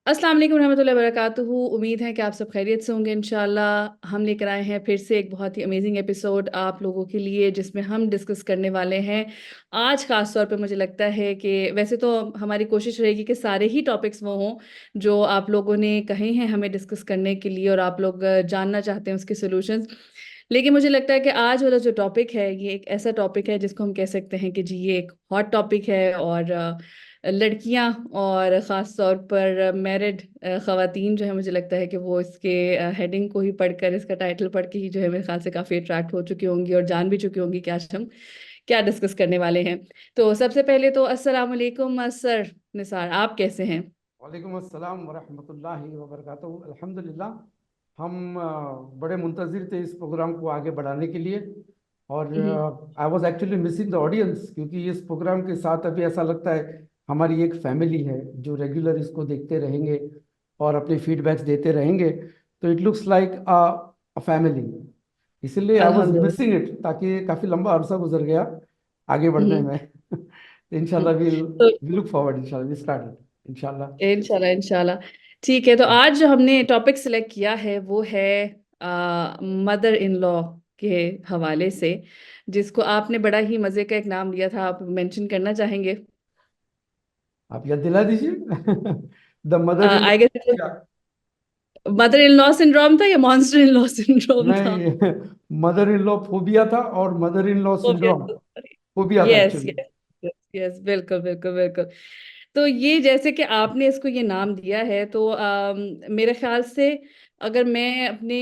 अस्सलाम वालेकुम रहमतुल्लाहि व बरकातुहू। उम्मीद है कि आप सब खैरियत से होंगे इंशाल्लाह। हम लेकर आए हैं फिर से एक बहुत ही अमेजिंग एपिसोड आप लोगों के लिए, जिसमें हम डिस्कस करने वाले हैं आज खास तौर पे। मुझे लगता है कि वैसे तो हमारी कोशिश रहेगी कि सारे ही टॉपिक्स वो हों जो आप लोगों ने कहे हैं हमें डिस्कस करने के लिए और आप लोग जानना चाहते हैं उसके सॉल्यूशंस। लेकिन मुझे लगता है कि आज वाला जो टॉपिक है ये एक ऐसा टॉपिक है जिसको हम कह सकते हैं कि जी ये एक हॉट टॉपिक है। और लड़कियां और ख़ास तौर पर मैरिड ख़वातीन जो है, मुझे लगता है कि वो इसके हेडिंग को ही पढ़कर, इसका टाइटल पढ़ के ही जो है मेरे ख्याल से काफ़ी अट्रैक्ट हो चुकी होंगी और जान भी चुकी होंगी कि आज हम क्या डिस्कस करने वाले हैं। तो सबसे पहले तो अस्सलाम वालेकुम सर निसार, आप कैसे हैं? वालेकुम अस्सलाम वरहमतुल्लाहि वबरकातुहू। अल्हम्दुलिल्लाह हम बड़े मुंतज़िर थे इस प्रोग्राम को आगे बढ़ाने के लिए। और hmm. I was actually missing the audience, क्योंकि इस प्रोग्राम के साथ अभी ऐसा लगता है हमारी एक फैमिली है जो रेगुलर इसको देखते रहेंगे और अपने फीडबैक्स देते रहेंगे। तो it looks like a family, इसलिए आई वाज अल्हम्दुलिल्लाह। मिसिंग इट, ताकि काफ़ी लंबा अरसा गुजर गया आगे बढ़ने हम्म। में। तो इंशाल्लाह तो वी लुक फॉरवर्ड, इंशाल्लाह वी स्टार्ट इंशाल्लाह। इंशाल्लाह इंशाल्लाह। ठीक है, तो आज जो हमने टॉपिक सिलेक्ट किया है वो है मदर इन लॉ के हवाले से, जिसको आपने बड़ा ही मजे का एक नाम दिया था, आप मेंशन करना चाहेंगे? आप याद दिला दीजिए। The mother in I guess law. Mother in law syndrome था या मॉन्स्टर इन लॉ सिंड्रोम था? नहीं, मदर इन लॉ फोबिया था और mother in law syndrome phobia था यस एक्चुअली। यस यस, बिल्कुल बिल्कुल बिल्कुल। तो ये जैसे कि आपने इसको ये नाम दिया है, तो मेरे ख्याल से अगर मैं अपने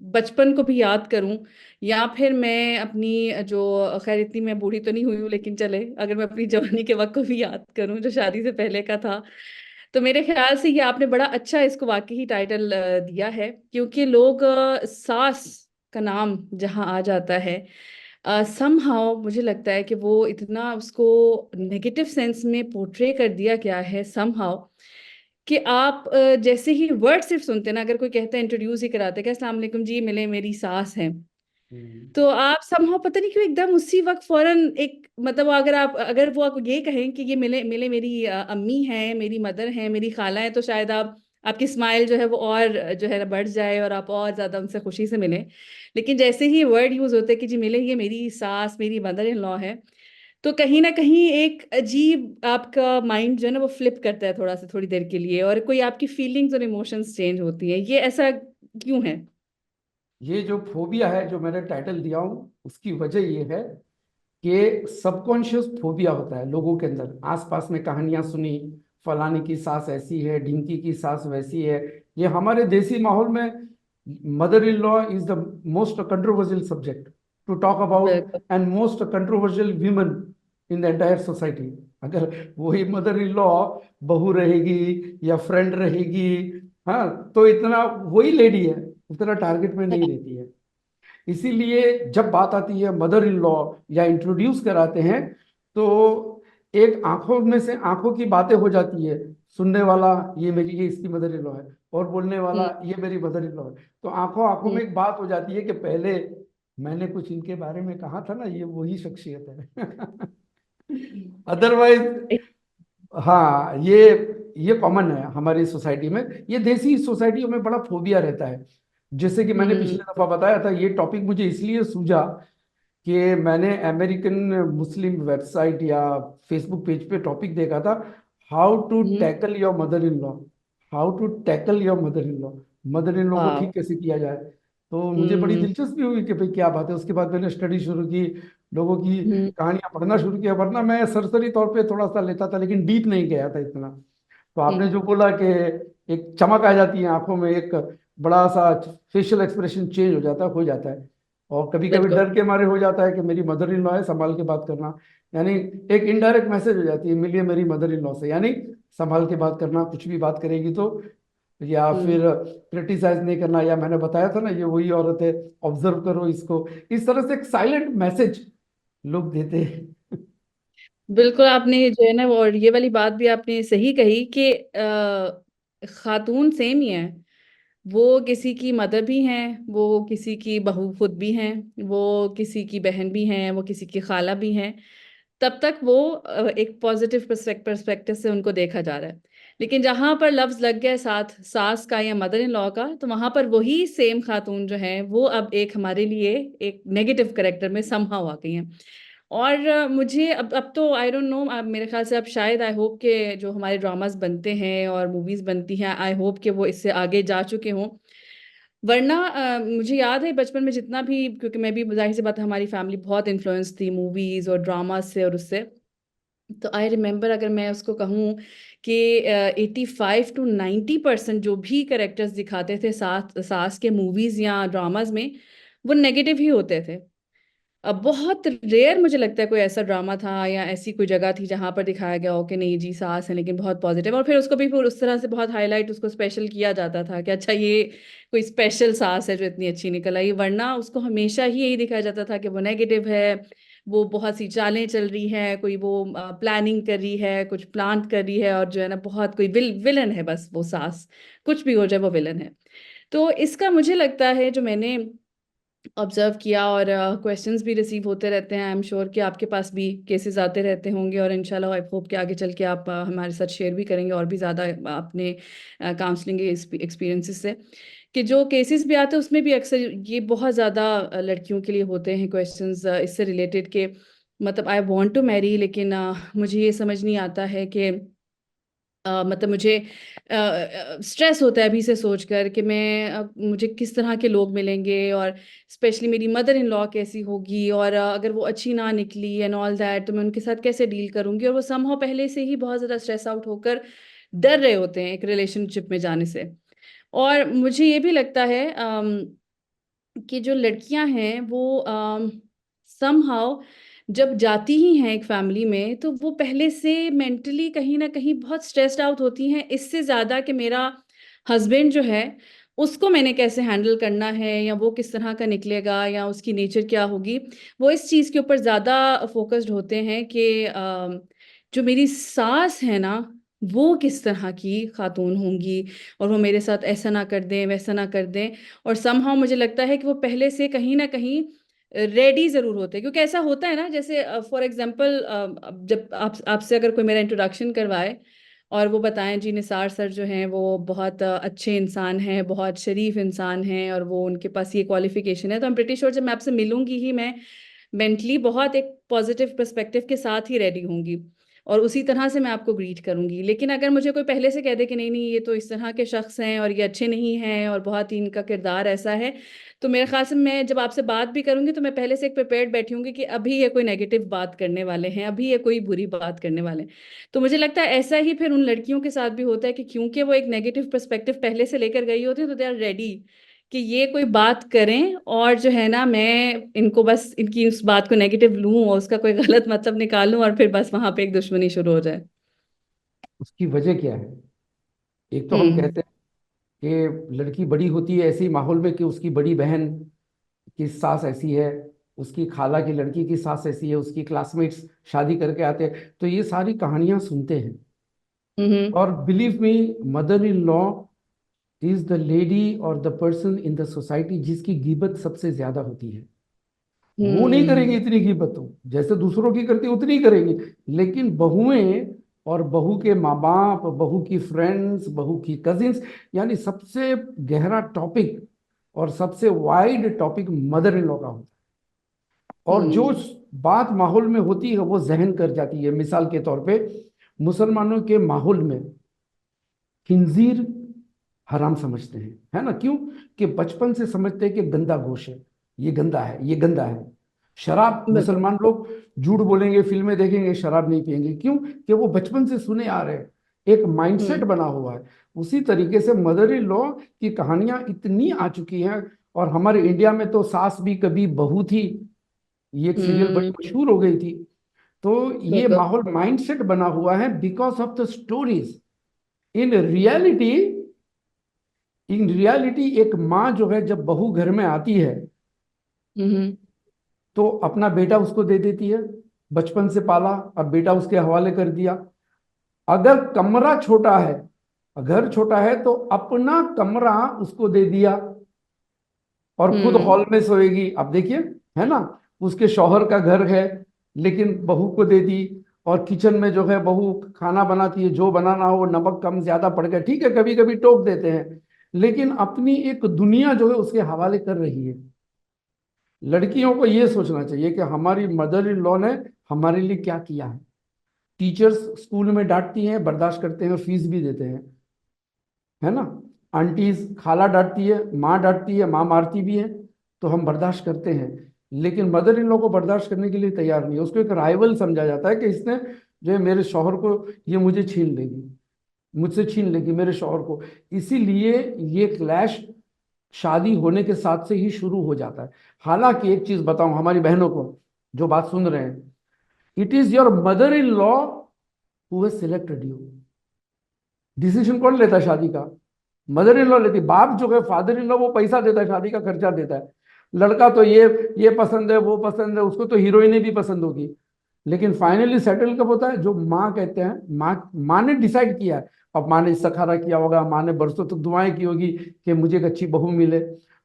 बचपन को भी याद करूं, या फिर मैं अपनी जो, खैर इतनी मैं बूढ़ी तो नहीं हुई हूँ, लेकिन चले अगर मैं अपनी जवानी के वक्त को भी याद करूं जो शादी से पहले का था, तो मेरे ख्याल से ये आपने बड़ा अच्छा इसको वाकई ही टाइटल दिया है। क्योंकि लोग सास का नाम जहां आ जाता है, समहाउ मुझे लगता है कि वो इतना उसको नेगेटिव सेंस में पोर्ट्रे कर दिया गया है समहाउ, कि आप जैसे ही वर्ड सिर्फ सुनते हैं ना, अगर कोई कहता है, इंट्रोड्यूस ही कराते हैं कि अस्सलाम वालेकुम जी, मिले मेरी सास है, हम्म। तो आप समहाउ पता नहीं क्यों एकदम उसी वक्त फौरन एक मतलब, अगर वो आपको ये कहें कि ये मिले मिले मेरी अम्मी है, मेरी मदर है, मेरी खाला है, तो शायद आप, आपकी स्माइल जो है वो और जो है ना बढ़ जाए और आप और ज्यादा उनसे खुशी से मिलें। लेकिन जैसे ही वर्ड यूज होते हैं कि जी मिले, ये मेरी सास, मेरी मदर इन लॉ है, तो कहीं ना कहीं एक अजीब आपका माइंड जो है ना वो फ्लिप करता है थोड़ा सा, थोड़ी देर के लिए, और कोई आपकी फीलिंग्स और इमोशंस चेंज होती हैं। ये ऐसा क्यों है? ये जो फोबिया है जो मैंने टाइटल दिया हूँ, उसकी वजह ये है कि सबकॉन्शियस फोबिया होता है लोगों के अंदर। आसपास में कहानियां सुनी, फलाने की सास ऐसी है, ढिंकी की सास वैसी है। ये हमारे देसी माहौल में mother in law is the most controversial subject to talk about, बिल्कुल। And most controversial women in the entire society. अगर वही मदर इन लॉ बहू रहेगी या फ्रेंड रहेगी, हाँ, तो इतना वही लेडी है, उतना टारगेट में नहीं रहती है। इसीलिए जब बात आती है मदर इन लॉ या इंट्रोड्यूस कराते हैं, तो एक आंखों में से आंखों की बातें हो जाती है। सुनने वाला ये मेरी, ये इसकी मदर इन लॉ है, और बोलने वाला हम्म। ये मेरी मदर इन लॉ है। तो आंखों आंखों हम्म। में एक बात हो जाती है कि पहले मैंने कुछ इनके बारे में कहा था ना, ये वही शख्सियत है। अदरवाइज, हाँ, ये कॉमन है हमारी सोसाइटी में। ये देसी सोसाइटियों में बड़ा फोबिया रहता है। जैसे कि मैंने हम्म। पिछले दफा बताया था, ये टॉपिक मुझे इसलिए सूझा कि मैंने अमेरिकन मुस्लिम वेबसाइट या फेसबुक पेज पे टॉपिक देखा था, how to hmm. Tackle your mother in law. How to tackle your mother in law, mother in law को वाह। ठीक कैसे किया जाए। तो मुझे बड़ी हम्म। दिलचस्पी हुई कि भाई क्या बात है। उसके बाद मैंने स्टडी शुरू की, लोगों की हम्म। कहानियां पढ़ना शुरू किया। वरना मैं सरसरी तौर पे थोड़ा सा लेता था, लेकिन डीप नहीं गया था इतना। तो आपने हम्म। जो बोला कि एक चमक आ जाती है आंखों में, एक बड़ा सा फेशियल एक्सप्रेशन चेंज हो जाता है। और कभी कभी बिल्कुल। डर के मारे हो जाता है कि मेरी मदर इन लॉ है, संभाल के बात करना। यानी एक इनडायरेक्ट मैसेज हो जाती है, मिलिए मेरी मदर इन लॉ से, यानी संभाल के बात करना, कुछ भी बात करेगी तो। या हम्म। फिर क्रिटिसाइज नहीं करना, या मैंने बताया था ना ये वही औरत है, ऑब्जर्व करो इसको। इस तरह से एक साइलेंट मैसेज लोग देते हैं। बिल्कुल, आपने जो है ना और ये वाली बात भी आपने सही कही कि खातून सेम ही है। वो किसी की मदर भी हैं, वो किसी की बहू खुद भी हैं, वो किसी की बहन भी हैं, वो किसी की खाला भी हैं। तब तक वो एक पॉजिटिव पर्सपेक्टिव से उनको देखा जा रहा है। लेकिन जहां पर लफ्ज लग गए साथ सास का या मदर इन लॉ का, तो वहां पर वही सेम खातून जो है वो अब एक हमारे लिए एक नेगेटिव करेक्टर में समहाउ आ गई हैं। और मुझे अब तो आई डोंट नो, अब मेरे ख्याल से अब शायद आई होप के जो हमारे ड्रामास बनते हैं और मूवीज बनती हैं, आई होप के वो इससे आगे जा चुके हों। वरना मुझे याद है बचपन में जितना भी, क्योंकि मैं भी जाहिर सी बात है हमारी फैमिली बहुत इन्फ्लुएंस थी मूवीज और ड्रामा से और उससे। तो आई रिमेम्बर, अगर मैं उसको कहूँ कि 85 to 90% जो भी करेक्टर्स दिखाते थे सास सास के मूवीज या ड्रामाज में, वो नेगेटिव ही होते थे। अब बहुत रेयर मुझे लगता है कोई ऐसा ड्रामा था या ऐसी कोई जगह थी जहां पर दिखाया गया हो कि नहीं जी सास है लेकिन बहुत पॉजिटिव, और फिर उसको भी फिर उस तरह से बहुत हाईलाइट उसको स्पेशल किया जाता था कि अच्छा ये कोई स्पेशल सास है जो इतनी अच्छी निकल आई। वरना उसको हमेशा ही यही दिखाया जाता था कि वो नेगेटिव है, वो बहुत सी चालें चल रही है, कोई वो प्लानिंग कर रही है, कुछ प्लान कर रही है, और जो है ना बहुत कोई विलन है, बस वो सास कुछ भी हो जाए वो विलन है। तो इसका मुझे लगता है जो मैंने ऑब्जर्व किया, और क्वेश्चंस भी रिसीव होते रहते हैं, आई एम श्योर कि आपके पास भी केसेस आते रहते होंगे, और इंशाल्लाह आई होप कि आगे चल के आप हमारे साथ शेयर भी करेंगे और भी ज़्यादा अपने काउंसलिंग के एक्सपीरियंसेस से, कि जो केसेस भी आते हैं उसमें भी अक्सर ये बहुत ज़्यादा लड़कियों के लिए होते हैं क्वेश्चंस इससे रिलेटेड के, मतलब आई वांट टू मैरी, लेकिन मुझे ये समझ नहीं आता है कि मतलब मुझे स्ट्रेस होता है अभी से सोचकर कि मैं मुझे किस तरह के लोग मिलेंगे, और स्पेशली मेरी मदर इन लॉ कैसी होगी, और अगर वो अच्छी ना निकली एंड ऑल दैट तो मैं उनके साथ कैसे डील करूंगी, और वो समहाउ पहले से ही बहुत ज़्यादा स्ट्रेस आउट होकर डर रहे होते हैं एक रिलेशनशिप में जाने से। और मुझे ये भी लगता है कि जो लड़कियां हैं वो समहाउ जब जाती ही हैं एक फैमिली में, तो वो पहले से मेंटली कहीं ना कहीं बहुत स्ट्रेस्ड आउट होती हैं, इससे ज़्यादा कि मेरा हस्बैंड जो है उसको मैंने कैसे हैंडल करना है, या वो किस तरह का निकलेगा, या उसकी नेचर क्या होगी। वो इस चीज़ के ऊपर ज़्यादा फोकस्ड होते हैं कि जो मेरी सास है ना वो किस तरह की खातून होंगी, और वो मेरे साथ ऐसा ना कर दें वैसा ना कर दें। और समहाउ मुझे लगता है कि वो पहले से कहीं ना कहीं रेडी जरूर होते हैं, क्योंकि ऐसा होता है ना, जैसे फॉर एग्जांपल जब आपसे अगर कोई मेरा इंट्रोडक्शन करवाए और वो बताएं जी निसार सर जो हैं वो बहुत अच्छे इंसान हैं, बहुत शरीफ इंसान हैं, और वो उनके पास ये क्वालिफिकेशन है, तो आई एम प्रीटी श्योर जब मैं आपसे मिलूंगी ही मैं मेंटली बहुत एक पॉजिटिव पर्सपेक्टिव के साथ ही रेडी होंगी, और उसी तरह से मैं आपको ग्रीट करूंगी। लेकिन अगर मुझे कोई पहले से कह दे कि नहीं नहीं ये तो इस तरह के शख्स हैं और ये अच्छे नहीं हैं और बहुत ही इनका किरदार ऐसा है, तो मेरे ख्याल से मैं जब आपसे बात भी करूंगी तो मैं पहले से एक प्रिपेयर्ड बैठी होंगी कि अभी ये कोई नेगेटिव बात करने वाले हैं, अभी ये कोई बुरी बात करने वाले हैं। तो मुझे लगता है ऐसा ही फिर उन लड़कियों के साथ भी होता है कि क्योंकि वो एक नेगेटिव पर्सपेक्टिव पहले से लेकर गई होती है, तो दे आर रेडी कि ये कोई बात करें और जो है ना मैं इनको बस इनकी उस बात को नेगेटिव लूं और उसका कोई गलत मतलब निकालूं, और फिर बस वहां पे एक दुश्मनी शुरू हो जाए। उसकी वजह क्या है? एक तो हम हम्म। कहते हैं कि लड़की बड़ी होती है ऐसे माहौल में कि उसकी बड़ी बहन की सास ऐसी है, उसकी खाला की लड़की की सास ऐसी है, उसकी क्लासमेट्स शादी करके आते हैं, तो ये सारी कहानियां सुनते हैं। हम्म। और believe me, mother in law is the lady और the person in the society जिसकी गिबत सबसे ज्यादा होती है। वो नहीं करेंगे हम्म। इतनी गिबत, तो जैसे दूसरों की करती उतनी ही करेंगी, लेकिन बहुएं और बहू के माँ बाप, बहू की फ्रेंड्स, बहू की कजिन्स, यानी सबसे गहरा टॉपिक और सबसे wide topic mother in law का होता है। और जो हम्म। बात माहौल में होती है वो जहन कर जाती है। मिसाल के तौर पे मुसलमानों के माहौल में खिंजीर हराम समझते हैं, है ना? क्यों? कि बचपन से समझते हैं कि गंदा गोश्त है, ये गंदा है, ये गंदा है। शराब, बिल्कुल। मुसलमान लोग झूठ बोलेंगे, फिल्में देखेंगे, शराब नहीं पिएंगे। क्यों? कि वो बचपन से सुने आ रहे हैं, एक माइंडसेट हम्म। बना हुआ है। उसी तरीके से मदर इन लॉ की कहानियां इतनी आ चुकी हैं। और हमारे इंडिया में तो सास भी कभी बहू थी, ये एक सीरियल बड़ी हम्म। मशहूर हो गई थी। तो ये बिल्कुल। माहौल माइंडसेट बना हुआ है because of the stories. In reality, in reality एक माँ जो है जब बहू घर में आती है हम्म। तो अपना बेटा उसको दे देती है। बचपन से पाला, अब बेटा उसके हवाले कर दिया। अगर कमरा छोटा है, घर छोटा है, तो अपना कमरा उसको दे दिया और खुद हम्म। हॉल में सोएगी। अब देखिए, है ना? उसके शौहर का घर है लेकिन बहू को दे दी। और किचन में जो है बहू खाना बनाती है, जो बनाना हो, नमक कम ज्यादा पड़ गया, ठीक है, कभी कभी टोक देते हैं, लेकिन अपनी एक दुनिया जो है उसके हवाले कर रही है। लड़कियों को ये सोचना चाहिए कि हमारी मदर इन लॉ ने हमारे लिए क्या किया है। टीचर्स स्कूल में डांटती हैं, बर्दाश्त करते हैं, फीस भी देते हैं, है ना। आंटीज, खाला डांटती है, माँ डांटती है, माँ मारती भी है, तो हम बर्दाश्त करते हैं। लेकिन मदर इन लॉ को बर्दाश्त करने के लिए तैयार नहीं है, उसको एक राइवल समझा जाता है कि इसने जो है मेरे शौहर को, ये मुझे छीन लेगी, मुझसे छीन लेगी मेरे शौहर को। इसीलिए ये क्लैश शादी होने के साथ से ही शुरू हो जाता है। हालांकि एक चीज बताऊं हमारी बहनों को जो बात सुन रहे हैं, it is your mother in law who has selected you. Decision कौन लेता है शादी का? मदर इन लॉ लेती। बाप जो है, फादर इन लॉ, वो पैसा देता है, शादी का खर्चा देता है। लड़का तो ये पसंद है, वो पसंद है, उसको तो हीरोइने भी पसंद होगी, लेकिन फाइनली सेटल कब होता है? जो माँ कहते हैं, माँ माँ ने डिसाइड किया है। अब माँ ने इस्तखारा किया होगा, माँ ने बरसों तक दुआएं की होगी कि मुझे एक अच्छी बहू मिले।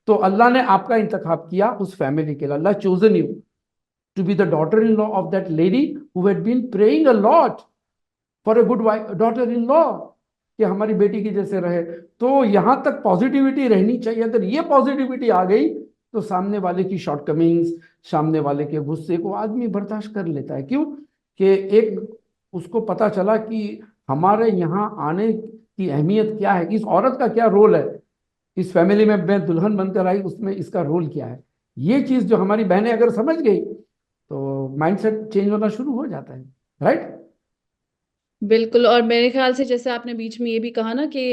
तो अल्लाह ने आपका इंतखाब किया उस फैमिली के लिए। अल्लाह chosen you to be the daughter in law of that lady who had been praying a lot for a good daughter in law, कि हमारी बेटी की जैसे रहे। तो यहां तक पॉजिटिविटी रहनी चाहिए। अगर ये पॉजिटिविटी आ गई तो सामने वाले की शॉर्टकमिंग्स, सामने वाले के गुस्से को आदमी बर्दाश्त कर लेता है। क्यों? कि एक उसको पता चला कि हमारे यहाँ आने की अहमियत क्या है, इस औरत का क्या रोल है, इस फैमिली में मैं दुल्हन बनकर आई, उसमें इसका रोल क्या है। ये चीज जो हमारी बहनें अगर समझ गई तो माइंडसेट चेंज होना शुरू हो जाता है। राइट। बिल्कुल। और मेरे ख्याल से जैसे आपने बीच में ये भी कहा ना कि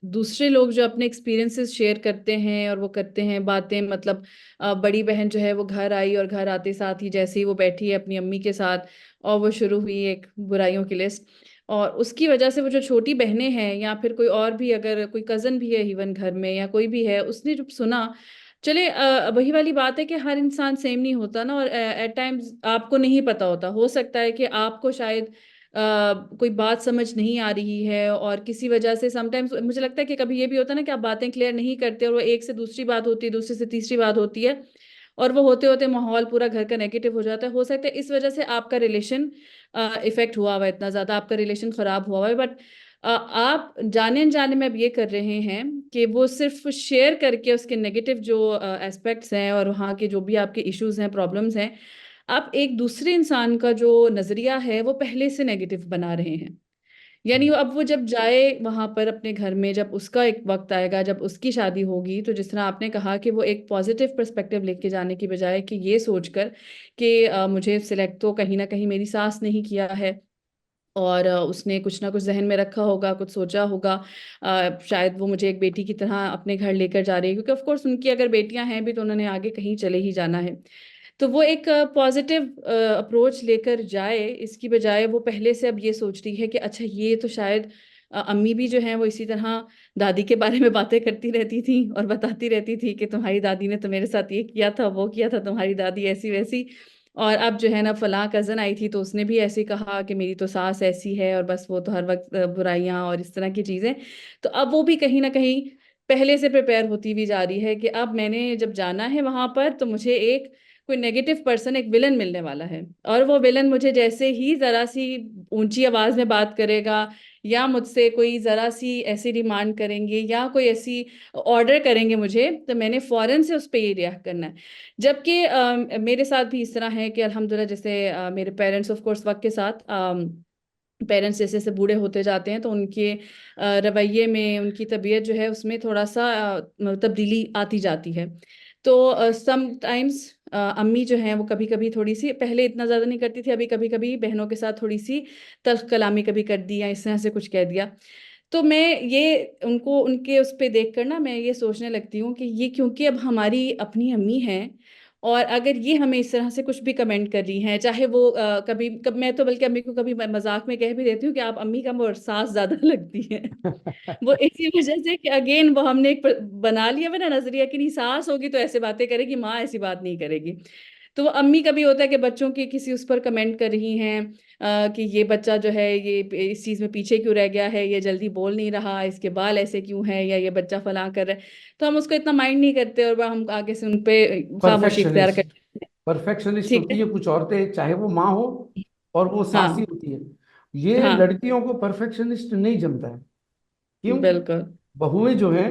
दूसरे लोग जो अपने एक्सपीरियंसेस शेयर करते हैं और वो करते हैं बातें, मतलब बड़ी बहन जो है वो घर आई और घर आते साथ ही जैसे ही वो बैठी है अपनी अम्मी के साथ, और वो शुरू हुई एक बुराइयों की लिस्ट। और उसकी वजह से वो जो छोटी बहनें हैं या फिर कोई और भी, अगर कोई कजन भी है इवन घर में या कोई भी है, उसने जब सुना, चले वही वाली बात है कि हर इंसान सेम नहीं होता ना, और एट टाइम्स आपको नहीं पता होता, हो सकता है कि आपको शायद कोई बात समझ नहीं आ रही है, और किसी वजह से समटाइम्स मुझे लगता है कि कभी ये भी होता है ना कि आप बातें क्लियर नहीं करते और वो एक से दूसरी बात होती है, दूसरी से तीसरी बात होती है, और वो होते होते माहौल पूरा घर का नेगेटिव हो जाता है। हो सकता है इस वजह से आपका रिलेशन इफेक्ट हुआ हुआ है, इतना ज्यादा आपका रिलेशन खराब हुआ हुआ है। बट आप जाने अनजाने में अब ये कर रहे हैं कि वो सिर्फ शेयर करके उसके नेगेटिव जो एस्पेक्ट्स हैं और वहाँ के जो भी आपके इश्यूज हैं, प्रॉब्लम्स हैं, आप एक दूसरे इंसान का जो नजरिया है वो पहले से नेगेटिव बना रहे हैं। यानी अब वो जब जाए वहां पर अपने घर में, जब उसका एक वक्त आएगा, जब उसकी शादी होगी, तो जिस तरह आपने कहा कि वो एक पॉजिटिव पर्सपेक्टिव लेके जाने की बजाय कि ये सोचकर कि मुझे सिलेक्ट तो कहीं ना कहीं मेरी सास नहीं किया है, और उसने कुछ ना कुछ जहन में रखा होगा, कुछ सोचा होगा, शायद वो मुझे एक बेटी की तरह अपने घर लेकर जा रही है, क्योंकि ऑफ कोर्स उनकी अगर बेटियां हैं भी तो उन्होंने आगे कहीं चले ही जाना है। तो वो एक पॉजिटिव अप्रोच लेकर जाए, इसकी बजाय वो पहले से अब ये सोच रही है कि अच्छा ये तो शायद अम्मी भी जो है वो इसी तरह दादी के बारे में बातें करती रहती थी और बताती रहती थी कि तुम्हारी दादी ने तो मेरे साथ ये किया था, वो किया था, तुम्हारी दादी ऐसी वैसी। और अब जो है ना फलां कजन आई थी तो उसने भी ऐसे ही कहा कि मेरी तो सास ऐसी है, और बस वो तो हर वक्त बुराइयां और इस तरह की चीजें। तो अब वो भी कहीं ना कहीं पहले से प्रिपेयर होती हुई जा रही है कि अब मैंने जब जाना है वहां पर तो मुझे एक कोई नेगेटिव पर्सन, एक विलन मिलने वाला है, और वो विलन मुझे जैसे ही जरा सी ऊंची आवाज में बात करेगा या मुझसे कोई जरा सी ऐसी डिमांड करेंगे या कोई ऐसी ऑर्डर करेंगे मुझे, तो मैंने फौरन से उस पर ये रिएक्ट करना है। जबकि मेरे साथ भी इस तरह है कि अल्हम्दुलिल्लाह, जैसे मेरे पेरेंट्स ऑफ कोर्स वक्त के साथ, पेरेंट्स जैसे जैसे बूढ़े होते जाते हैं तो उनके रवैये में, उनकी तबीयत जो है उसमें थोड़ा सा तब्दीली आती जाती है। तो सम टाइम्स अम्मी जो हैं वो कभी कभी थोड़ी सी, पहले इतना ज़्यादा नहीं करती थी, अभी कभी कभी बहनों के साथ थोड़ी सी तल्ख कलामी कभी कर दी या इस तरह से कुछ कह दिया। तो मैं ये उनको उनके उस पे देख कर ना मैं ये सोचने लगती हूँ कि ये क्योंकि अब हमारी अपनी अम्मी हैं, और अगर ये हमें इस तरह से कुछ भी कमेंट कर रही हैं, चाहे वो कभी कभी, मैं तो बल्कि अम्मी को कभी मजाक में कह भी देती हूँ कि आप अम्मी कम और सास ज्यादा लगती हैं। वो इसी वजह से कि अगेन वो हमने एक बना लिया हुआ ना नजरिया कि नहीं, सास होगी तो ऐसे बातें करेगी, माँ ऐसी बात नहीं करेगी। तो वो अम्मी का भी होता है कि बच्चों की किसी उस पर कमेंट कर रही हैं कि ये बच्चा जो है ये इस चीज में पीछे क्यों रह गया है, ये जल्दी बोल नहीं रहा, इसके बाल ऐसे क्यों है, या ये बच्चा फलां कर रहा है। तो हम उसको इतना माइंड नहीं करते और हम आगे से उन पे खामोशी इख्तियार परफेक्शनिस्ट, करते हैं। परफेक्शनिस्ट ठीक होती है। है कुछ औरतें, चाहे वो माँ हो और वो सासी हाँ होती है। ये हाँ लड़कियों को परफेक्शनिस्ट नहीं जमता है। क्यों? बिल्कुल। बहुएं जो हैं,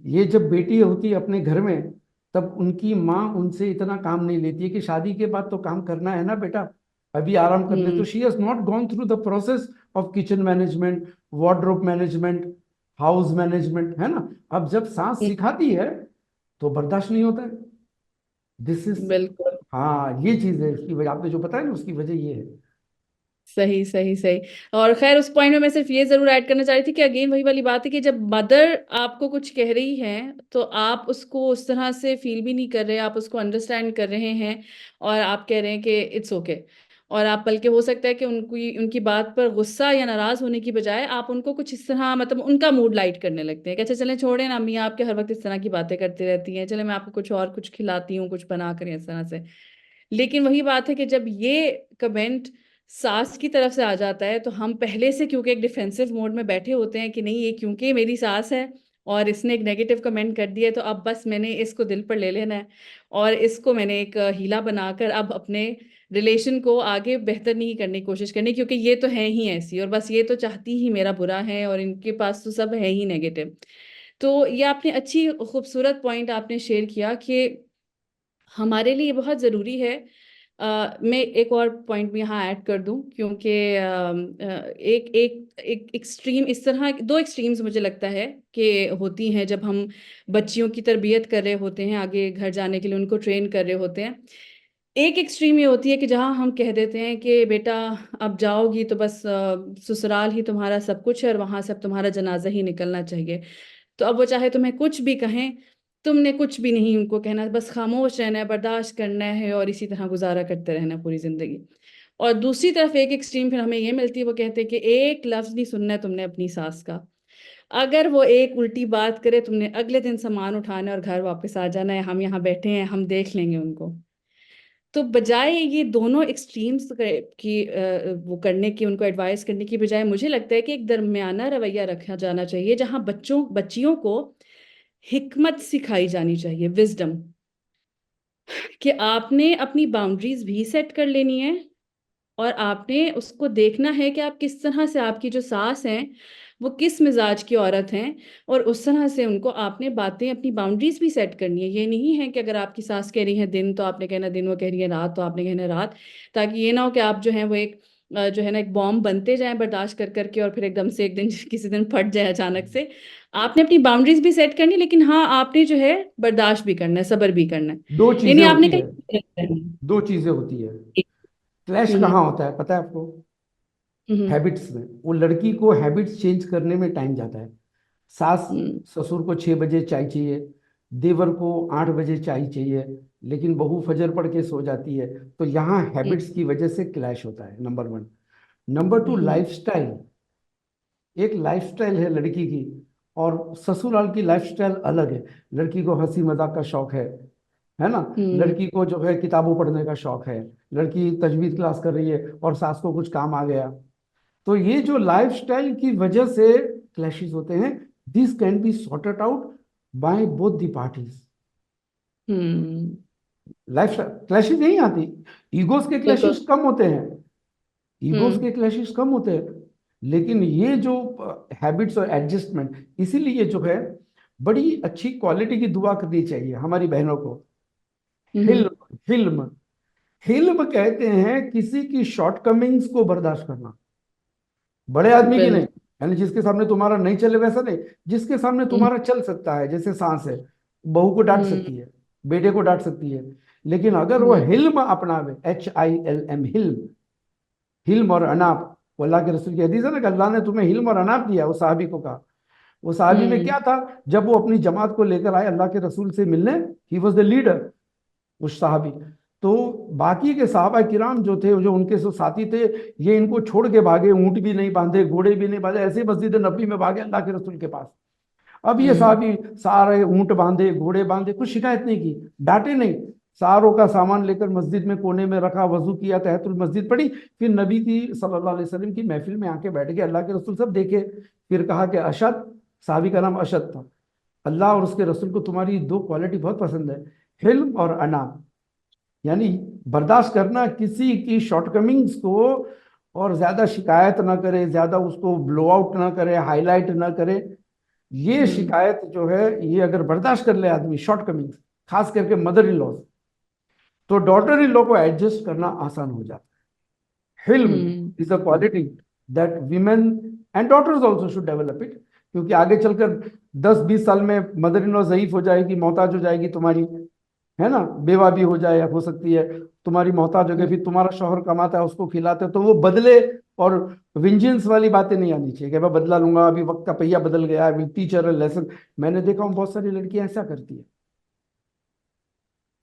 ये जब बेटी होती है अपने घर में, तब उनकी माँ उनसे इतना काम नहीं लेती है कि शादी के बाद तो काम करना है ना बेटा, अभी आराम कर ले। तो hmm. She has not gone through the process of kitchen management, wardrobe management, house management, है ना। अब जब सास सिखाती है तो बर्दाश्त नहीं होता है। दिस इज, बिल्कुल हाँ ये चीज है इसकी वजह, आपने जो बताया ना उसकी वजह ये है। सही सही सही। और खैर उस पॉइंट में मैं सिर्फ ये जरूर ऐड करना चाह रही थी कि अगेन वही वाली बात है कि जब मदर आपको कुछ कह रही है तो आप उसको उस तरह से फील भी नहीं कर रहे, आप उसको अंडरस्टैंड कर रहे हैं और आप कह रहे हैं कि इट्स ओके। और आप बल्कि हो सकता है कि उनकी उनकी बात पर गुस्सा या नाराज होने की बजाय आप उनको कुछ इस तरह मतलब उनका मूड लाइट करने लगते हैं कि अच्छा चलें छोड़ें ना, अम्मी आपके हर वक्त इस तरह की बातें करती रहती हैं, चले मैं आपको कुछ और कुछ खिलाती हूँ कुछ बना कर इस तरह से। लेकिन वही बात है कि जब ये कमेंट सास की तरफ से आ जाता है तो हम पहले से क्योंकि एक डिफेंसिव मोड में बैठे होते हैं कि नहीं ये क्योंकि मेरी सास है और इसने एक नेगेटिव कमेंट कर दिया है तो अब बस मैंने इसको दिल पर ले लेना है और इसको मैंने एक हीला बनाकर अब अपने रिलेशन को आगे बेहतर नहीं करने की कोशिश करनी, क्योंकि ये तो है ही ऐसी और बस ये तो चाहती ही मेरा बुरा है और इनके पास तो सब है ही नेगेटिव। तो ये आपने अच्छी खूबसूरत पॉइंट आपने शेयर किया कि हमारे लिए बहुत ज़रूरी है। मैं एक और पॉइंट भी यहाँ ऐड कर दूं क्योंकि एक एक एक एक्सट्रीम इस तरह दो एक्सट्रीम्स मुझे लगता है कि होती हैं जब हम बच्चियों की तरबियत कर रहे होते हैं आगे घर जाने के लिए उनको ट्रेन कर रहे होते हैं। एक एक्सट्रीम ये होती है कि जहाँ हम कह देते हैं कि बेटा अब जाओगी तो बस ससुराल ही तुम्हारा सब कुछ है और वहां से अब तुम्हारा जनाजा ही निकलना चाहिए। तो अब वो चाहे तुम्हें कुछ भी कहें, तुमने कुछ भी नहीं उनको कहना, बस खामोश रहना है, बर्दाश्त करना है और इसी तरह गुजारा करते रहना पूरी जिंदगी। और दूसरी तरफ एक एक्सट्रीम फिर हमें ये मिलती है, वो कहते हैं कि एक लफ्ज नहीं सुनना है तुमने अपनी सास का, अगर वो एक उल्टी बात करे तुमने अगले दिन सामान उठाना है और घर वापस आ जाना है, हम यहाँ बैठे हैं हम देख लेंगे उनको। तो बजाय ये दोनों एक्सट्रीम्स की वो करने की, उनको एडवाइस करने की बजाय मुझे लगता है कि एक दरमियाना रवैया रखा जाना चाहिए जहां बच्चों बच्चियों को हिकमत सिखाई जानी चाहिए, विजडम, कि आपने अपनी बाउंड्रीज भी सेट कर लेनी है और आपने उसको देखना है कि आप किस तरह से, आपकी जो सास हैं वो किस मिजाज की औरत हैं और उस तरह से उनको आपने बातें अपनी बाउंड्रीज भी सेट करनी है। ये नहीं है कि अगर आपकी सास कह रही है दिन तो आपने कहना दिन, वो कह रही है रात तो आपने कहना रात, ताकि ये ना हो कि आप जो है वो एक जो है ना एक बॉम्ब बनते जाएं बर्दाश्त कर करके और फिर एकदम से एक दिन किसी दिन फट जाए अचानक से। आपने अपनी बाउंड्रीज भी सेट करनी, लेकिन हाँ आपने जो है बर्दाश्त भी करना है, सब्र भी करना है, दो चीजें यानी आपने होती है, कहीं दो चीजें होती है। क्लैश हम्म कहाँ होता है पता है आपको? हम्म हैबिट्स में। वो लड़की को हैबिट्स चेंज करने में टाइम जाता है। सास हम्म ससुर को 6 बजे चाय चाहिए, देवर को 8 बजे चाय चाहिए, लेकिन बहू फजर पढ़ के सो जाती है। तो यहाँ हैबिट्स हम्म की वजह से क्लैश होता है, नंबर वन। नंबर टू, हम्म लाइफस्टाइल। एक लाइफस्टाइल है लड़की की और ससुराल की लाइफस्टाइल अलग है। लड़की को हंसी मजाक का शौक है ना। हम्म लड़की को जो है किताबों पढ़ने का शौक है, लड़की तजवीज क्लास कर रही है और सास को कुछ काम आ गया। तो ये जो लाइफस्टाइल की वजह से क्लैशेस होते हैं, this can be sorted out by both the parties. Hmm, life clashes नहीं आती, ईगोस के बिल्कुल। क्लैशेस कम होते हैं, ईगोस हम्म के क्लैशेस कम होते हैं। लेकिन ये जो हैबिट्स और एडजस्टमेंट, इसीलिए जो है बड़ी अच्छी क्वालिटी की दुआ करनी चाहिए हमारी बहनों को। हम्म हिल्म, हिल्म, हिल्म कहते हैं किसी की शॉर्टकमिंग्स को बर्दाश्त करना, बड़े आदमी की नहीं। बिल्कुल। यानी जिसके सामने तुम्हारा नहीं चले वैसा नहीं, जिसके सामने हम्म तुम्हारा चल सकता है। जैसे सांस है, बहू को डांट हम्म सकती है, बेटे को डांट सकती है, लेकिन अगर वो हम्म हिल्म अपनावे, HILM, हिल्म, हिल्म और अनाप। वो अल्लाह के रसूल की हदीस है ना कि अल्लाह ने तुम्हें हिल्म और अनाप दिया, वो साहबी को कहा। वो साहबी में हम्म क्या था? जब वो अपनी जमात को लेकर आए अल्लाह के रसूल से मिलने, ही वॉज द लीडर, उस साहबी। तो बाकी के साहबा किराम जो थे, जो उनके जो साथी थे, ये इनको छोड़ के भागे, ऊंट भी नहीं बांधे, घोड़े भी नहीं बांधे, ऐसे मस्जिद नबी में भागे अल्लाह के रसूल के पास। अब ये हम्म साहबी सारे ऊंट बांधे, घोड़े बांधे, कुछ शिकायत नहीं की, डांटे नहीं, सारों का सामान लेकर मस्जिद में कोने में रखा, वजू किया, तहतुल मस्जिद पढ़ी, फिर नबी की सल्लल्लाहु अलैहि वसल्लम की महफिल में आके बैठ गए। अल्लाह के रसूल सब देखे, फिर कहा कि अशद, साहबी का नाम अशद था, अल्लाह और उसके रसूल को तुम्हारी दो क्वालिटी बहुत पसंद है, हिल्म और अना। यानी बर्दाश्त करना किसी की शॉर्टकमिंग्स को, और ज्यादा शिकायत ना करे, ज्यादा उसको ब्लो आउट ना करे, हाईलाइट ना करे। ये हम्म। शिकायत जो है, ये अगर बर्दाश्त कर ले आदमी शॉर्टकमिंग्स, खास करके मदर इन लॉ, तो डॉटर इन लॉ को एडजस्ट करना आसान हो जाता है। हिल्म hmm. Is a quality that women and daughters also should develop it, क्योंकि आगे चलकर 10-20 साल में मदर इन लॉ ज़ईफ हो जाएगी, मोहताज हो जाएगी तुम्हारी, है ना, बेवा भी हो जाए, हो सकती है तुम्हारी मोहताज हो गई, हम्म। फिर तुम्हारा शौहर कमाता है, उसको खिलाते, तो वो बदले और विंजेंस वाली बातें नहीं आनी चाहिए कि मैं बदला लूंगा, अभी वक्त का पहिया बदल गया, विल टीचर लेसन। मैंने देखा हूँ बहुत सारी लड़कियां ऐसा करती है।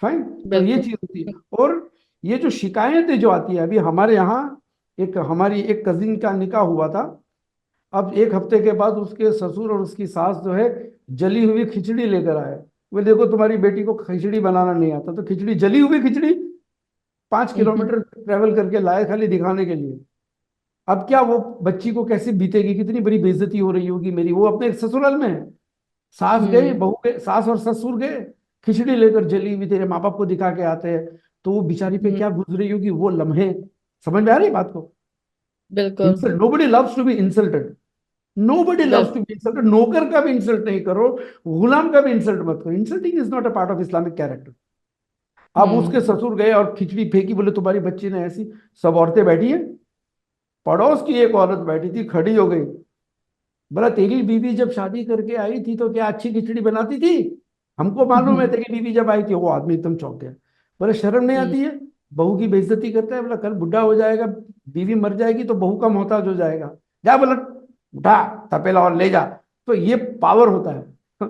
फाइन। तो ये बिल्कुल। चीज होती है। और ये जो शिकायतें जो आती है, अभी हमारे यहाँ एक हमारी एक कजिन का निकाह हुआ था। अब 1 हफ्ते के बाद उसके ससुर और उसकी सास जो है जली हुई खिचड़ी लेकर आए। वो देखो तुम्हारी बेटी को खिचड़ी बनाना नहीं आता, तो खिचड़ी, जली हुई खिचड़ी 5 किलोमीटर ट्रेवल करके लाए खाली दिखाने के लिए। अब क्या वो बच्ची को कैसे बीतेगी, कितनी बड़ी बेइज्जती हो रही होगी मेरी, वो अपने ससुराल में है, सास गए, हम्म। बहू गए, सास और ससुर गए, खिचड़ी लेकर जली हुई तेरे माँ बाप को दिखा के आते हैं। तो वो बेचारी पे हम्म। क्या गुजरी होगी वो लम्हे। समझ में आ रही बात को? बिल्कुल। Insult, nobody loves to be insulted, nobody loves बिल्कुल। To be insulted. नौकर का भी इंसल्ट नहीं करो, गुलाम का भी इंसल्ट मत करो। Insulting is not a part of Islamic character. अब उसके हम्म। ससुर गए और खिचड़ी फेंकी, बोले तुम्हारी बच्ची ने ऐसी। सब औरतें बैठी हैं, पड़ोस की एक औरत बैठी थी, खड़ी हो गई, बोला तेरी बीवी जब शादी करके आई थी तो क्या अच्छी खिचड़ी बनाती थी? हमको मालूम है हम्म। तेरी बीवी जब आई थी। वो आदमी एकदम चौंक गया, बोले शर्म नहीं हम्म। आती है? बहू की बेइज्जती करता है। बोला कल बुढ़ा हो जाएगा, बीवी मर जाएगी तो बहू का मोहताज हो जाएगा। जा, बोला उठा तपेला और ले जा। तो ये पावर होता है।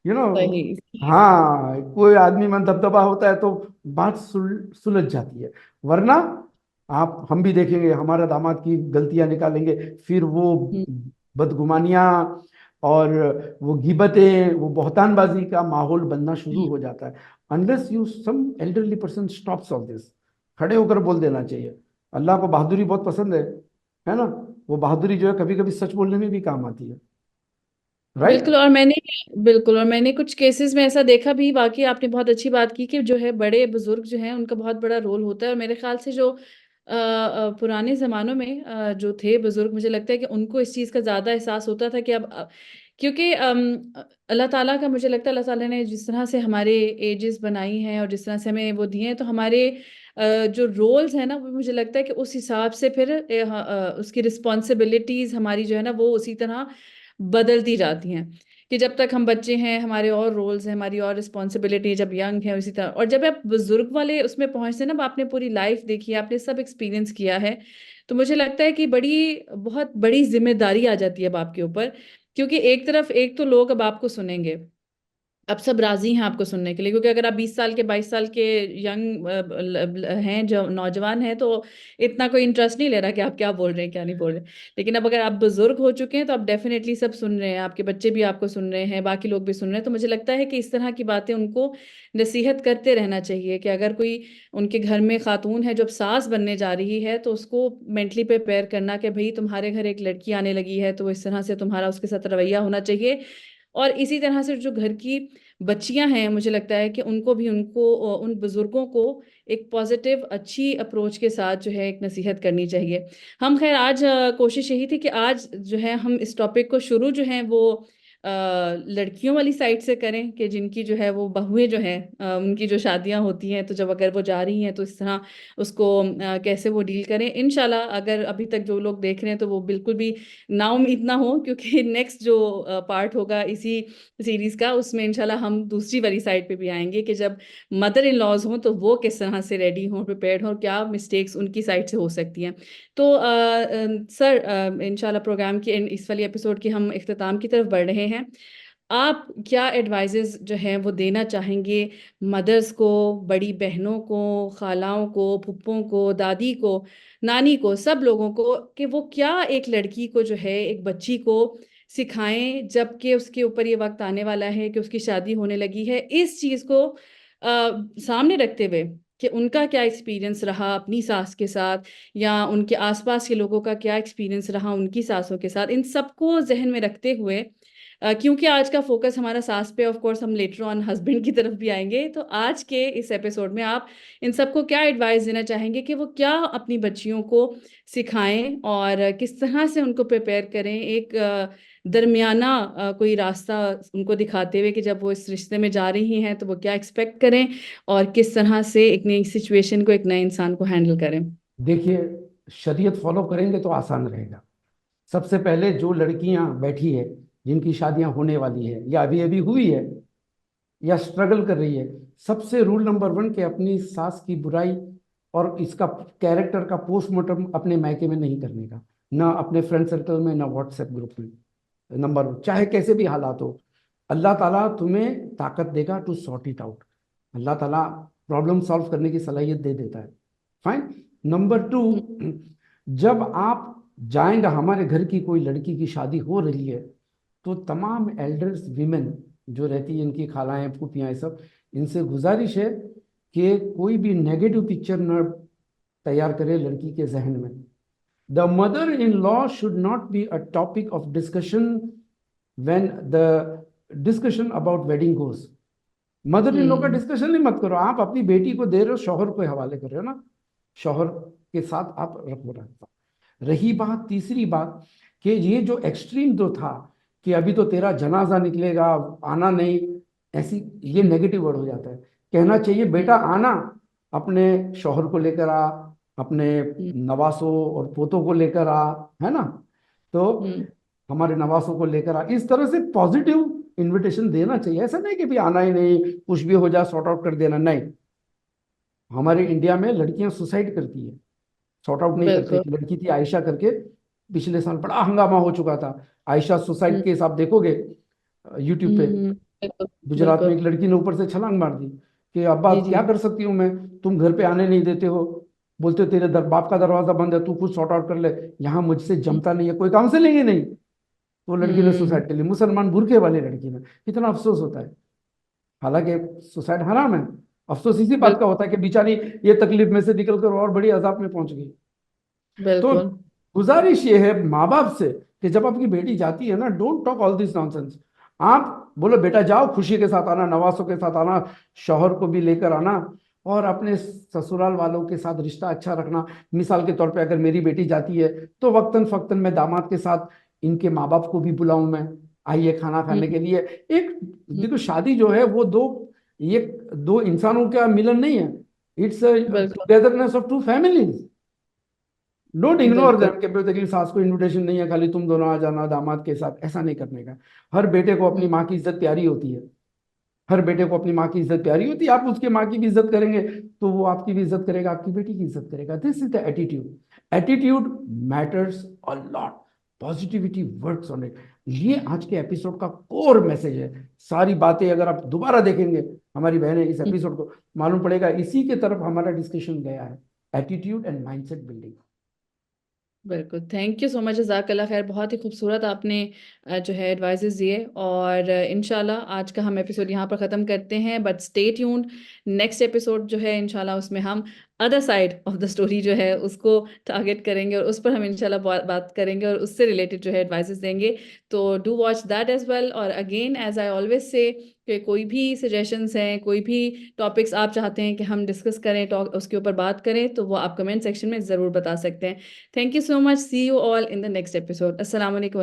You know. सही। हाँ, कोई आदमी में दबदबा होता है तो बात सुलझ जाती है। वरना आप, हम भी देखेंगे हमारा दामाद की गलतियां निकालेंगे, फिर वो हम्म। बदगुमानियां और वो गिबतें, वो बहतानबाजी का माहौल बनना शुरू हम्म। हो जाता है। Unless you some elderly person stops all this, खड़े होकर बोल देना चाहिए। अल्लाह को बहादुरी बहुत पसंद है ना? वो बहादुरी जो है कभी कभी सच बोलने में भी काम आती है। राइट। बिल्कुल। और मैंने कुछ केसेस में ऐसा देखा भी, बाकी आपने बहुत अच्छी बात की कि जो है बड़े बुजुर्ग जो हैं उनका बहुत बड़ा रोल होता है। और मेरे ख्याल से जो पुराने ज़मानों में जो थे बुजुर्ग, मुझे लगता है कि उनको इस चीज़ का ज़्यादा एहसास होता था कि अब क्योंकि अल्लाह ताला का, मुझे लगता है अल्लाह ताला ने जिस तरह से हमारे एजेस बनाई हैं और जिस तरह से हमें वो दिए हैं, तो हमारे जो रोल्स हैं ना, वो मुझे लगता है कि उस हिसाब से फिर उसकी रिस्पॉन्सिबिलिटीज़ हमारी जो है ना वो उसी तरह बदलती जाती हैं। कि जब तक हम बच्चे हैं हमारे और रोल्स हैं, हमारी और रिस्पॉन्सिबिलिटी, जब यंग है उसी तरह, और जब आप बुजुर्ग वाले उसमें पहुंचते हैं ना, अब आपने पूरी लाइफ देखी है, आपने सब एक्सपीरियंस किया है, तो मुझे लगता है कि बहुत बड़ी जिम्मेदारी आ जाती है अब आपके ऊपर। क्योंकि एक तरफ एक तो लोग अब आपको सुनेंगे, अब सब राजी हैं आपको सुनने के लिए, क्योंकि अगर आप 20 साल के 22 साल के यंग हैं, जो नौजवान हैं, तो इतना कोई इंटरेस्ट नहीं ले रहा कि आप क्या बोल रहे हैं क्या नहीं बोल रहे। लेकिन अब अगर आप बुजुर्ग हो चुके हैं तो आप डेफिनेटली सब सुन रहे हैं, आपके बच्चे भी आपको सुन रहे हैं, बाकी लोग भी सुन रहे हैं। तो मुझे लगता है कि इस तरह की बातें उनको नसीहत करते रहना चाहिए कि अगर कोई उनके घर में खातून है जो अब सास बनने जा रही है, तो उसको मेंटली प्रिपेयर करना कि भाई तुम्हारे घर एक लड़की आने लगी है, तो इस तरह से तुम्हारा उसके साथ रवैया होना चाहिए। और इसी तरह से जो घर की बच्चियां हैं, मुझे लगता है कि उनको भी उन बुजुर्गों को एक पॉजिटिव अच्छी अप्रोच के साथ जो है एक नसीहत करनी चाहिए। हम खैर आज कोशिश यही थी कि आज जो है हम इस टॉपिक को शुरू जो है वो लड़कियों वाली साइड से करें, कि जिनकी जो है वो बहुएं जो हैं, उनकी जो शादियां होती हैं, तो जब अगर वो जा रही हैं तो इस तरह उसको कैसे वो डील करें। इंशाल्लाह अगर अभी तक जो लोग देख रहे हैं तो वो बिल्कुल भी नाउम्मीद ना हो, क्योंकि नेक्स्ट जो पार्ट होगा इसी सीरीज का, उसमें इंशाल्लाह हम दूसरी वाली साइड पे भी आएंगे कि जब मदर इन लॉज हों तो वो किस तरह से रेडी हों, प्रिपेयर्ड हों, क्या मिस्टेक्स उनकी साइड से हो सकती हैं। तो सर, इंशाल्लाह प्रोग्राम की इस वाली एपिसोड की हम इख्तिताम की तरफ बढ़ रहे हैं। आप क्या एडवाइजेस जो हैं वो देना चाहेंगे मदर्स को, बड़ी बहनों को, खालाओं को, फुप्पों को, दादी को, नानी को, सब लोगों को, कि वो क्या एक लड़की को जो है, एक बच्ची को सिखाएं, जबकि उसके ऊपर ये वक्त आने वाला है कि उसकी शादी होने लगी है, इस चीज़ को सामने रखते हुए कि उनका क्या एक्सपीरियंस रहा अपनी सास के साथ, या उनके आसपास के लोगों का क्या एक्सपीरियंस रहा उनकी सासों के साथ, इन सबको जहन में रखते हुए क्योंकि आज का फोकस हमारा सास पे, ऑफ कोर्स हम लेटर ऑन हस्बैंड की तरफ भी आएंगे, तो आज के इस एपिसोड में आप इन सबको क्या एडवाइस देना चाहेंगे कि वो क्या अपनी बच्चियों को सिखाएं और किस तरह से उनको प्रिपेयर करें, एक दरमियाना कोई रास्ता उनको दिखाते हुए कि जब वो इस रिश्ते में जा रही हैं तो वो क्या एक्सपेक्ट करें और किस तरह से एक नई सिचुएशन को, एक नए इंसान को हैंडल करें। देखिए, शरीयत फॉलो करेंगे तो आसान रहेगा। सबसे पहले जो लड़कियां बैठी है, जिनकी शादियां होने वाली है या अभी अभी हुई है या स्ट्रगल कर रही है, सबसे रूल नंबर वन के अपनी सास की बुराई और इसका कैरेक्टर का पोस्टमार्टम अपने मायके में नहीं करने का, ना अपने फ्रेंड सर्कल में, ना व्हाट्सएप ग्रुप में। नंबर वन, चाहे कैसे भी हालात हो, अल्लाह ताला तुम्हें ताकत देगा टू सॉर्ट इट आउट। अल्लाह ताला प्रॉब्लम सॉल्व करने की सलाहियत दे देता है। फाइन। नंबर टू, हम्म। जब आप जाएंगे, हमारे घर की कोई लड़की की शादी हो रही है, तो तमाम एल्डर्स विमेन जो रहती है, इनकी खालाएं फूफियाँ ये सब, इनसे गुजारिश है कि कोई भी नेगेटिव पिक्चर न तैयार करे लड़की के जहन में। The mother in law should not be a topic of discussion when the discussion about wedding goes. Mother in law का हम्म। डिस्कशन नहीं मत करो। आप अपनी बेटी को दे रहे हो, शौहर को हवाले कर रहे हो ना, शौहर के साथ आप रखो रखता। रही बात, तीसरी बात, कि ये जो एक्सट्रीम जो था कि अभी तो तेरा जनाजा निकलेगा, आना नहीं, ऐसी ये नेगेटिव वर्ड हो जाता है। कहना चाहिए बेटा आना, अपने शौहर को लेकर आ, अपने हम्म। नवासों और पोतों को लेकर आ, है ना। तो हम्म। हमारे नवासों को लेकर आ, इस तरह से पॉजिटिव इनविटेशन देना चाहिए। ऐसा नहीं कि भी आना ही नहीं, कुछ भी हो जाए सॉर्ट आउट कर देना, नहीं। हमारे इंडिया में लड़कियां सुसाइड करती है, सॉर्ट आउट नहीं करते। बिल्कुल। एक लड़की थी आयशा करके, पिछले साल बड़ा हंगामा हो चुका था। आयशा सुसाइड हम्म। केस आप देखोगे यूट्यूब पे। बिल्कुल। गुजरात में बिल्कुल। एक लड़की ने ऊपर से छलांग मार दी कि अब्बा जी जी। क्या कर सकती हूँ मैं, तुम घर पे आने नहीं देते हो, बोलते हो तेरे बाप का दरवाजा बंद है, तू खुद सॉर्ट आउट कर ले, यहाँ मुझसे हम्म। जमता नहीं है, कोई काउंसलिंग ही नहीं। तो लड़की ने हम्म। सुसाइड कर ली, मुसलमान बुरखे वाली लड़की ने। कितना अफसोस होता है। हालांकि सुसाइड हराम है, अफसोस इसी बात का बिल्कुल। होता है कि बेचारी ये तकलीफ में से निकलकर और बड़ी अजाब में पहुंच गई। तो बिल्कुल। गुजारिश ये है माँ बाप से कि जब आपकी बेटी जाती है ना, don't talk all this nonsense. आप बोलो बेटा जाओ, खुशी के साथ आना, नवासों के साथ आना, शौहर को भी लेकर आना, और अपने ससुराल वालों के साथ रिश्ता अच्छा रखना। मिसाल के तौर पे अगर मेरी बेटी जाती है तो वक्तन फक्तन मैं दामाद के साथ इनके माँ बाप को भी बुलाऊं, मैं आइए खाना खाने हम्म। के लिए। एक हम्म। देखो, शादी जो है वो दो, ये दो इंसानों का मिलन नहीं है, इट्स बिल्कुल। Togetherness of two families. Don't ignore बिल्कुल। देम कि तेरी सास को इनविटेशन नहीं है, खाली तुम दोनों आ जाना दामाद के साथ, ऐसा नहीं करने का। हर बेटे को अपनी हम्म। माँ की इज्जत प्यारी होती है। हर बेटे को अपनी माँ की इज्जत प्यारी होती है। आप उसके माँ की भी इज्जत करेंगे तो वो आपकी भी इज्जत करेगा, आपकी बेटी की इज्जत करेगा। This is the attitude. Attitude matters a lot. Positivity works on it. ये आज के एपिसोड का कोर मैसेज है। सारी बातें अगर आप दोबारा देखेंगे हमारी बहनें इस हम्म। एपिसोड को, मालूम पड़ेगा इसी के तरफ हमारा डिस्कशन गया है, एटीट्यूड एंड माइंडसेट बिल्डिंग। बिल्कुल, थैंक यू सो मच, जज़ाकल्लाह खैर। बहुत ही खूबसूरत आपने जो है एडवाइजेस दिए, और इंशाल्लाह आज का हम एपिसोड यहाँ पर ख़त्म करते हैं, but stay tuned. Next episode जो है इंशाल्लाह उसमें हम other side of the story जो है उसको टारगेट करेंगे और उस पर हम इंशाल्लाह बात करेंगे और उससे रिलेटेड जो है एडवाइजेस देंगे। तो do watch that as well. और again as I always say, कि कोई भी सजेशंस हैं, कोई भी टॉपिक्स आप चाहते हैं कि हम डिस्कस करें, टॉक उसके ऊपर बात करें, तो वो आप कमेंट सेक्शन में ज़रूर बता सकते हैं। Thank you so much. See you all in the next episode. Assalamu alaikum.